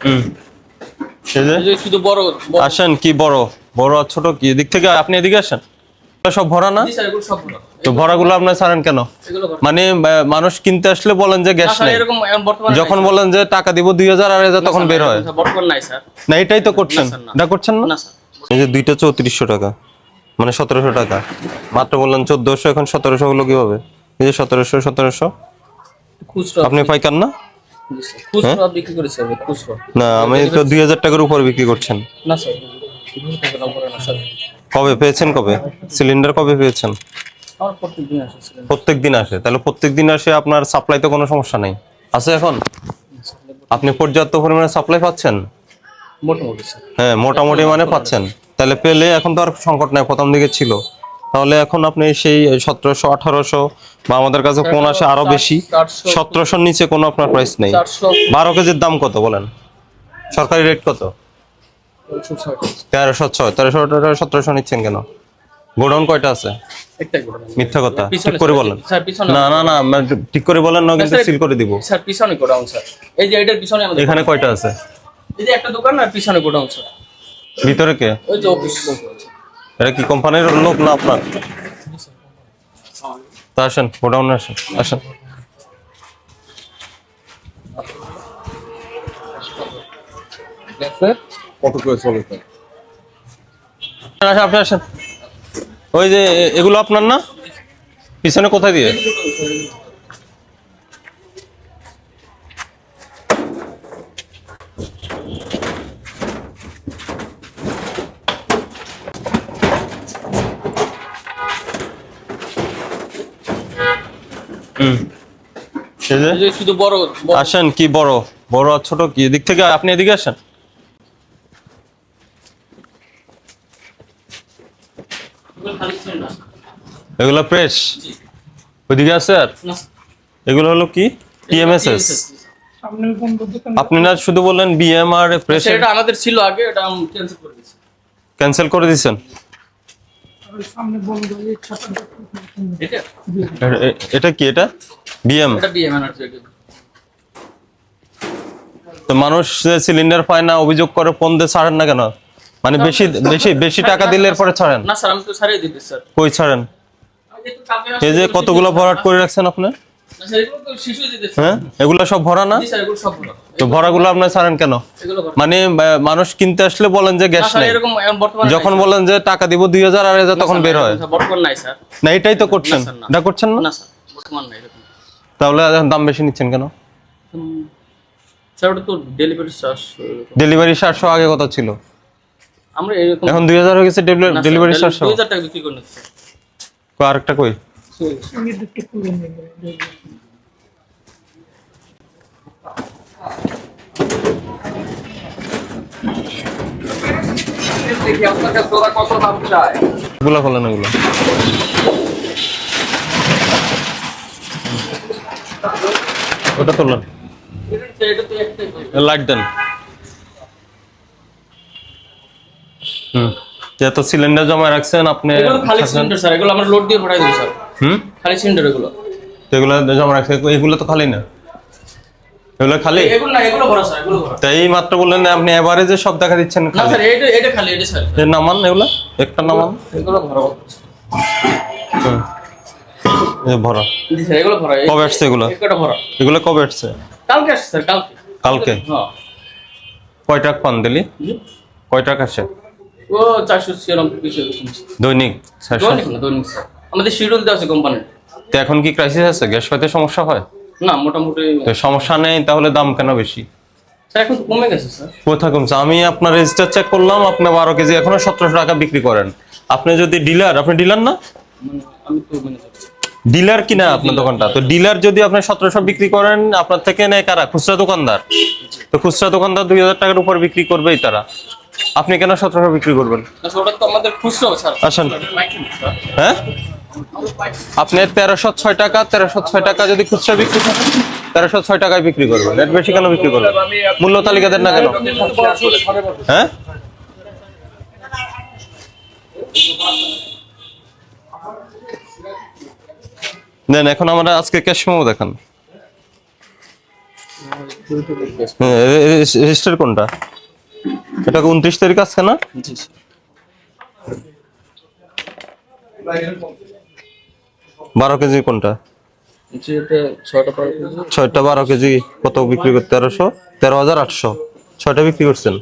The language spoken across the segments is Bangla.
হুম শুধু বড় আসেন কি বড় বড় আর ছোট কি এদিক থেকে আপনি এদিকে আসেন সব ভরা না জি স্যার এগুলো সব ভরা তো ভরাগুলো আপনি ছাড়েন কেন এগুলো ভরা মানে মানুষ কিনতে আসলে বলেন যে গ্যাস স্যার নেই এরকম বর্তমানে যখন বলেন যে টাকা দিব 2000 2500 তখন বের হয় বর্তমান নাই স্যার না এটাই তো করছেন স্যার, না। এটা করছেন না না স্যার এই যে দুইটা 3400 টাকা মানে 1700 টাকা মাত্র বললেন 1400 এখন 1700 হলো কিভাবে এই যে 1700 খুচরা আপনি পাইকান না জি স্যার খুচরা বিক্রি করে স্যার খুচরা না আমি তো 2000 টাকার উপর বিক্রি করছেন না স্যার 2000 টাকা দাম করে না স্যার কবে পেয়েছেন কবে সিলিন্ডার কবে পেয়েছেন আমার প্রত্যেকদিন আসে স্যার প্রত্যেকদিন আসে তাহলে প্রত্যেকদিন আসে আপনার সাপ্লাইতে কোনো সমস্যা নেই আছে এখন আপনি পর্যাপ্ত পরিমাণে সাপ্লাই পাচ্ছেন মোটামুটি স্যার হ্যাঁ মোটামুটি মানে পাচ্ছেন তাহলে পেলে এখন তো আর সংকট নাই প্রথম দিকে ছিল তাহলে এখন আপনি সেই 1700 1800 বা আমাদের কাছে কোন আসে আরো বেশি 1700 নিচে কোনো আপনার প্রাইস নেই 12 কেজির দাম কত বলেন সরকারি রেট কত 1306 1700 নিচ্ছেন কেন গোডাউন কয়টা আছে একটাই করে মিথ্যা কথা ঠিক করে বলেন স্যার পিছনে না না না মানে ঠিক করে বলেন না কিন্তু সিল করে দিব স্যার পিছনে গোডাউন স্যার এই যে এটার পিছনে আমাদের এখানে কয়টা আছে এই যে একটা দোকান আর পিছনে গোডাউন স্যার ভিতরে কে ওই যে অফিস এটা কি কোম্পানির লোক না আপনার তা আসেন গোডাউনে আসেন আসেন কত করে চলে আসেন আপনি আসেন ওই যে এগুলো আপনার না পিছনে কোথায় দিয়ে এই যে এই যে শুধু বড় আসেন কি বড় বড় আর ছোট কি এদিক থেকে আপনি এদিকে আসেন এগুলো প্রেস ওইদিকে আছে আর এগুলো হলো কি টিএমএসএস আপনি না শুধু বললেন বিএম আর প্রেস এটা আমাদের ছিল আগে এটা আমি ক্যান্সেল করে দিয়েছি ক্যান্সেল করে দিয়েছেন এটা কি এটা বিএম এটা বিএম এনার্জি তো মানুষ সিলিন্ডার পায় না অভিযোগ করে ফোন দিয়ে ছাড়েন না কেন মানে বেশি বেশি বেশি টাকা দিলে এরপরে ছাড়েন না স্যার আমি তো ছাড়িয়ে দিতে স্যার কই ছাড়েন এই যে কতগুলো ভরাট করে রাখছেন আপনি না স্যার এগুলো তো শিশু দিতে হ্যাঁ এগুলো সব ভরা না জি স্যার এগুলো সব ভরা তো ভরাগুলো আপনি ছাড়েন কেন এগুলো ভরা মানে মানুষ কিনতে আসলে বলেন যে গ্যাস স্যার নেই এরকম বর্তমানে যখন বলেন যে টাকা দিব 2000 2500 তখন বের হয় বর্তমান নাই স্যার না এটাই তো করছেন না, স্যার, না। এটা করছেন না না স্যার বর্তমান নাই এরকম তাহলে এখন দাম বেশি নিচ্ছেন কেন স্যার ওটা তো ডেলিভারি চার্জ ডেলিভারি 700 আগে কত ছিল আমরা এরকম এখন 2000 হয়ে গেছে ডেলিভারি 700 2000 টাকা বিক্রি করে নিচ্ছি কই আরেকটা কই কত দাম চায় এগুলো খোলেন এগুলো ওটা তোলেন এটা তো একটাই লাইট দেন যেহেতু সিলিন্ডার জমা রাখছেন আপনি এগুলো খালি সিলিন্ডার স্যার এগুলো আমরা লোড দিয়ে পাঠাই দেব স্যার খালি সিলিন্ডার এগুলো এগুলো জমা রাখছেন এগুলো তো খালি না এগুলো খালি এগুলো না এগুলো ভরা স্যার এগুলো ভরা তাই এই মাত্র বললেন যে আপনি এভারেজে সব দেখা দিচ্ছেন না খালি স্যার এটা খালি এটা স্যার এর নামান এগুলো একটা নামান এগুলো ভরা এই ভরা জি স্যার এগুলো ভরা কবে আসছে এগুলো এটা ভরা এগুলো কবে আসছে কালকে আসছে স্যার কালকে কালকে হ্যাঁ কয় টাকা পান দিলি কয় টাকা আসে ও 496 কিছু শুনছি দৈনিক 400 দৈনিক না দৈনিক স্যার আমাদের শিডিউল দেওয়া আছে কোম্পানির তো এখন কি ক্রাইসিস আছে গ্যাস পাইতে সমস্যা হয় না মোটামুটি তো সমস্যা নেই তাহলে দাম কেন বেশি স্যার এখন তো কমে গেছে স্যার কোথায় কমছে আমি আপনার রেজিস্টার চেক করলাম আপনি 12 কেজি এখনো 1700 টাকা বিক্রি করেন আপনি যদি ডিলার আপনি ডিলার না মানে আমি তো মেনে যাচ্ছি ডিলার কিনা আপনার দোকানটা তো ডিলার যদি আপনি 1700 বিক্রি করেন আপনার থেকে নেয় কারা খুচরা দোকানদার তো খুচরা দোকানদার 2000 টাকার উপর বিক্রি করবেই তারা আপনি কেন 1700 বিক্রি করবেন না স্যার ওটা তো আমাদের খুচরো স্যার আসেন হ্যাঁ আপনি 1306 টাকা 1306 টাকা যদি খুচরা বিক্রি করেন 1306 টাকায় বিক্রি করবেন রেট বেশি কেন বিক্রি করবেন মূল্য তালিকা দেন না কেন হ্যাঁ দেন এখন আমরা আজকে ক্যাশ মেমো দেখান রেজিস্টার কোনটা? এটা 29 তারিখ আছে না? জি স্যার। 12 কেজি কোনটা? জি এটা 6টা 12 কেজি। 6টা 12 কেজি কত বিক্রি করতে? 13,800। 6টা বিক্রি করছেন।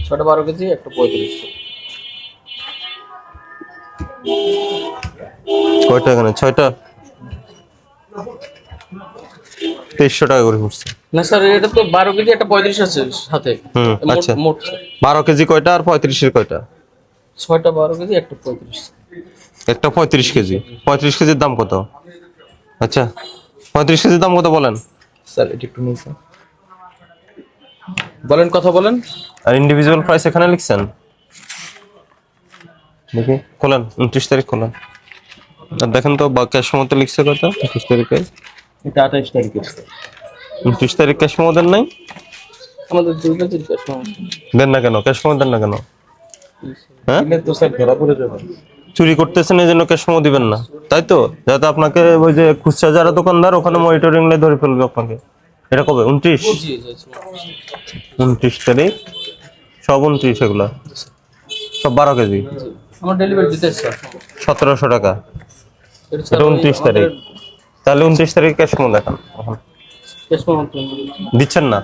6টা 12 কেজি একটা 35। কয়টা এখানে? 6টা 2300 টাকা করে পড়ছে। না স্যার এটা তো 12 কেজি একটা 35 আছে সাথে। আচ্ছা। মোট 12 কেজি কয়টা আর 35-এর কয়টা? 6টা 12 কেজি একটা 35। একটা 35 কেজি। 35 কেজির দাম কত? আচ্ছা 35 কেজির দাম কত বলেন? স্যার এটা একটু নিন স্যার। বলেন কথা বলেন। আর ইন্ডিভিজুয়াল প্রাইস এখানে লিখছেন? দেখি খোলেন, 29 তারিখ খোলেন। আর দেখেন তো ক্যাশ মতো লিখছে কত? 29 তারিখে। এটা 28 তারিখের। 29 তারিখ ক্যাশ মতো দেন নাই? আমাদের 2 কেজির ক্যাশ মাউন্ট। দেন না কেন? ক্যাশ মতো দেন না কেন? হ্যাঁ, দিলে তো স্যার ধরা পড়ে যাবে। চুরি করতেছেন এই জন্য ক্যাশ মেমো দিবেন না, তাই তো? যাতে আপনাকে ওই যে খুচরা যারা দোকানদার ওখানে মনিটরিং লে ধরে ফেলবে আপনাকে। এটা কবে? 29? জি জি 29 তারিখ সব 29 এগুলা সব 12 কেজি আমার ডেলিভারি দিতে স্যার 1700 টাকা। এটা এটা 29 তারিখ, তাহলে 29 তারিখ ক্যাশ মেমো দেখান। এখন ক্যাশ মাউন্ট দিচ্ছেন না?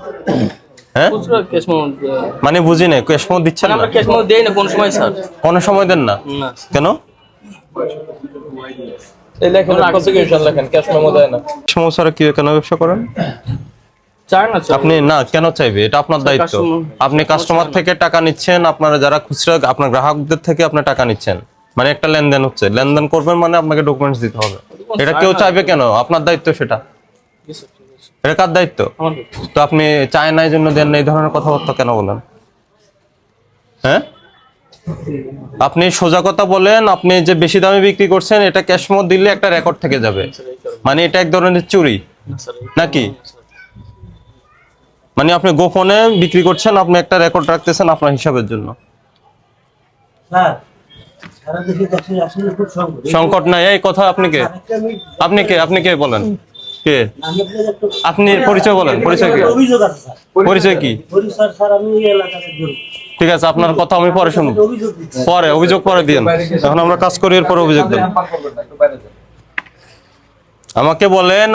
হ্যাঁ খুচরা ক্যাশ মাউন্ট মানে বুঝি না, ক্যাশ মেমো দিচ্ছেন না? আমরা ক্যাশ মাউন্ট দেই না কোন সময় স্যার। কোনো সময় দেন না না কেন? এই লেখেন কনফিগারেশন লেখেন ক্যাশ মেমো দেয় না। ক্যাশ মেমো ছাড়া কি কেন ব্যবসা করেন চায় না স্যার। আপনি? না কেন চাইবে? এটা আপনার দায়িত্ব। আপনি কাস্টমার থেকে টাকা নিচ্ছেন, আপনারা যারা খুচরা আপনার গ্রাহকদের থেকে আপনি টাকা নিচ্ছেন, মানে একটা লেনদেন হচ্ছে। লেনদেন করবেন মানে আপনাকে ডকুমেন্টস দিতে হবে। এটা কেউ চাইবে কেন? আপনার দায়িত্ব সেটা। এটা কার দায়িত্ব? তো আপনি চায় না এই জন্য দেন না, এই ধরনের কথাবার্তা কেন বলেন? হ্যাঁ, আপনি সোজা কথা বলেন। আপনি যে বেশি দামে বিক্রি করছেন এটা ক্যাশ মেমো দিলে একটা রেকর্ড থেকে যাবে, মানে এটা এক ধরনের চুরি নাকি? মানে আপনি গোপনে বিক্রি করছেন, আপনি একটা রেকর্ড রাখতেছেন আপনার হিসাবের জন্য। সংকট নাই এই কথা। আপনি কে? আপনি কে? আপনি কে বলেন? কে আপনি? পরিচয় বলেন। পরিচয় কি? পরিচয় কি? ঠিক আছে, আপনার কথা আমি পরে শুনবো। পরে অভিযোগ পরে দিন, এখন আমরা কাজ করি, এরপর অভিযোগ দেন। আমাকে বলেন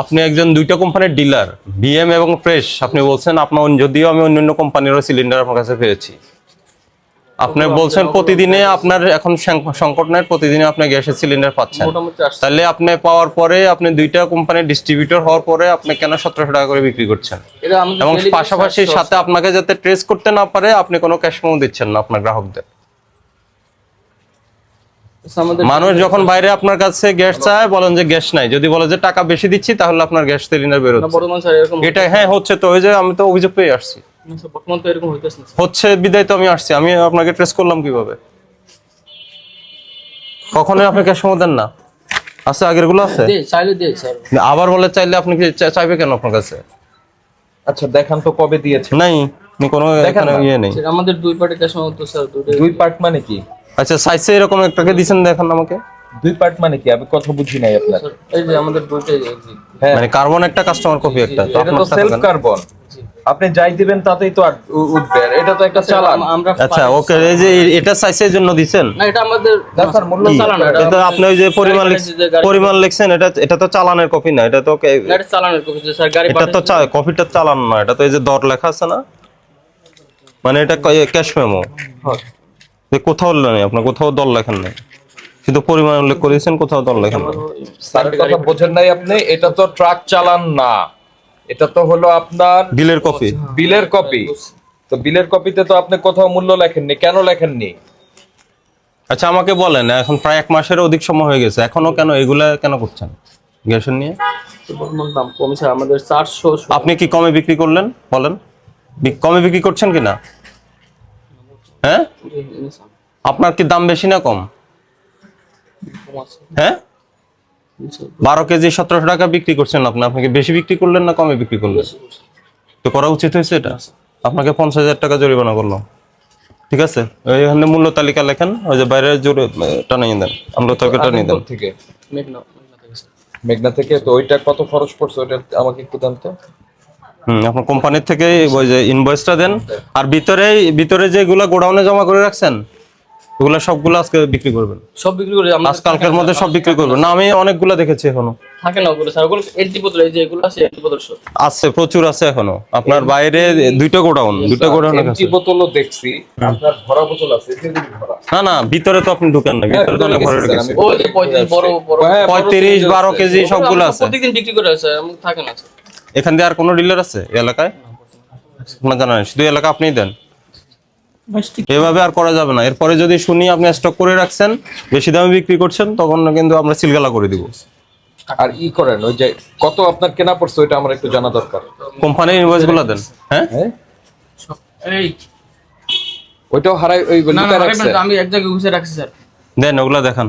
আপনি একজন দুইটা কোম্পানির ডিলার, বিএম এবং ফ্রেশ। আপনি বলছেন আপনার, যদিও আমি অন্যান্য কোম্পানিরও সিলিন্ডার আপনার কাছে পেয়েছি। আপনি বলছেন প্রতিদিনে আপনার এখন সংকট নাই, প্রতিদিনে আপনি গ্যাসের সিলিন্ডার পাচ্ছেন। তাহলে আপনি পাওয়ার পরে আপনি দুইটা কোম্পানির ডিস্ট্রিবিউটর হওয়ার পরে আপনি কেন 1700 টাকা করে বিক্রি করছেন? এবং পাশাপাশি সাথে আপনাকে যাতে ট্রেস করতে না পারে আপনি কোনো ক্যাশ মেমো দিচ্ছেন না আপনার গ্রাহকদের। মানুষ যখন বাইরে আপনার কাছে গ্যাস চায় বলেন যে গ্যাস নাই, যদি বলে যে টাকা বেশি দিচ্ছি তাহলে আপনার গ্যাস সিলিন্ডার বের হচ্ছে। এটা হ্যাঁ হচ্ছে তো, ওই যে আমি তো অভিযোগ পেয়ে আসছি। বর্তমান তো এরকম হইতেছে না হচ্ছে বিদায় তো আমি আসছি। আমি আপনাকে ট্রেস করলাম কিভাবে? কখনোই আপনি ক্যাশ মেমো দেন না। আছে আগের গুলো আছে? চাইলে দেই স্যার। আবার বলে চাইলে আপনি কি চাইবে কেন আপনার কাছে? আচ্ছা দেখান তো কবে দিয়েছে। নাই কোনো এখানে ইয়ে নেই। আমাদের দুই পার্টে ক্যাশ মাউন্ট তো স্যার দুই পার্ট মানে কি? আচ্ছা সাইজে এরকম একটাকে দিবেন, দেখান আমাকে। দুই পার্ট মানে কি? আমি কথা বুঝি নাই আপনার। এই যে আমাদের দুইটাই এক্সিট। হ্যাঁ মানে কার্বন একটা, কাস্টমার কপি একটা। তো এটা তো আপনার সেলফ কার্বন। আপনি যাই দিবেন তাতেই তো উঠবে। এটা তো একটা চালান। আমরা আচ্ছা ওকে, এই যে এটা সাইজের জন্য দিবেন না, এটা আমাদের স্যার মূল্য চালান। এটা আপনি ওই যে পরিমাণ লিখছেন, এটা তো চালানের কপি না, এটা তো গাড়ি চালানের কপি স্যার। গাড়ি এটা তো কপিটা চালান না, এটা তো এই যে দর লেখা আছে না, মানে এটা ক্যাশ মেমো। কোথাও নেই আপনার, কোথাও দর লেখেন নাই, শুধু পরিমাণ উল্লেখ করেছেন, কোথাও দর লেখেন নাই। স্যার কথা বোঝেন নাই আপনি। এটা তো ট্রাক চালান না, এটা তো হলো আপনার বিলের কপি। বিলের কপি। তো বিলের কপিতে তো আপনি কোথাও মূল্য লেখেননি, কেন লেখেননি? আচ্ছা আমাকে বলেন, এখন প্রায় 1 মাসের অধিক সময় হয়ে গেছে, এখনো কেন এগুলা কেন করছেন গ্যাসের নিয়ে? বর্তমান দাম কমছে আমাদের 400। আপনি কি কমে বিক্রি করলেন বলেন? কমে বিক্রি করছেন কিনা? হ্যাঁ, আপনার কি দাম বেশি না কম? হ্যাঁ, 12 কেজি 1700 টাকা বিক্রি করছেন আপনি। আপনাকে বেশি বিক্রি করলেন না কমে বিক্রি করলেন? তো করা উচিত হয়েছে এটা। আপনাকে 50,000 টাকা জরিমানা করলো। ঠিক আছে, এখানে মূল্য তালিকা লেখেন, ওই যে বাইরে জোরে টানিয়ে দেন, আমরা তাকে টানিয়ে দেন। থেকে মেঘনা মেঘনা থেকে। তো ওইটা কত খরচ পড়ছে ওটা আমাকে একটু দেন তো। আপনার কোম্পানির থেকে ওই যে ইনভয়েসটা দেন, আর ভিতরে যেগুলা গোডাউনে জমা করে রাখছেন ওগুলা সবগুলো আজকে বিক্রি করবেন, সব বিক্রি করে আমরা আজকালকের মধ্যে সব বিক্রি করবেন না? আমি অনেকগুলা দেখেছি এখনো থাকে না ওগুলো স্যার, ওগুলো এন্টি বোতল, এই যে এগুলো আছে এন্টি বোতল সব আছে, প্রচুর আছে এখনো। আপনার বাইরে দুইটা গোডাউন এমটি বোতলও দেখছি, আপনার ভরা বোতল আছে, এগুলি ভরা। না ভিতরে তো আপনি ঢুকেন না, ভিতরে তো অনেক ভরে রেখেছে। ও যে 35 বড় বড় হ্যাঁ, 35-12 কেজি সবগুলো আছে। প্রত্যেকদিন বিক্রি করে আছে, এমন থাকে না স্যার। এখান দিয়ে আর কোনো ডিলার আছে এই এলাকায়? আপনার জানা নেই, শুধু এলাকা আপনিই দেন। এভাবে আর করা যাবে না। এরপরে যদি শুনি আপনি স্টক করে রাখছেন, বেশি দামে বিক্রি করছেন, তখন কিন্তু আমরা সিলগালা করে দিব। আর ই করেন, ওই যে কত আপনার কেনা পড়ছে ওইটা আমার একটু জানা দরকার। কোম্পানির ইনভয়েস গুলো দেন। হ্যাঁ, হ্যাঁ, এই ওইটাও হারাই, ওই না না লুকায় রাখছে। আমি এক জায়গায় গুছিয়ে রাখছি স্যার। দেন ওগুলা দেখান।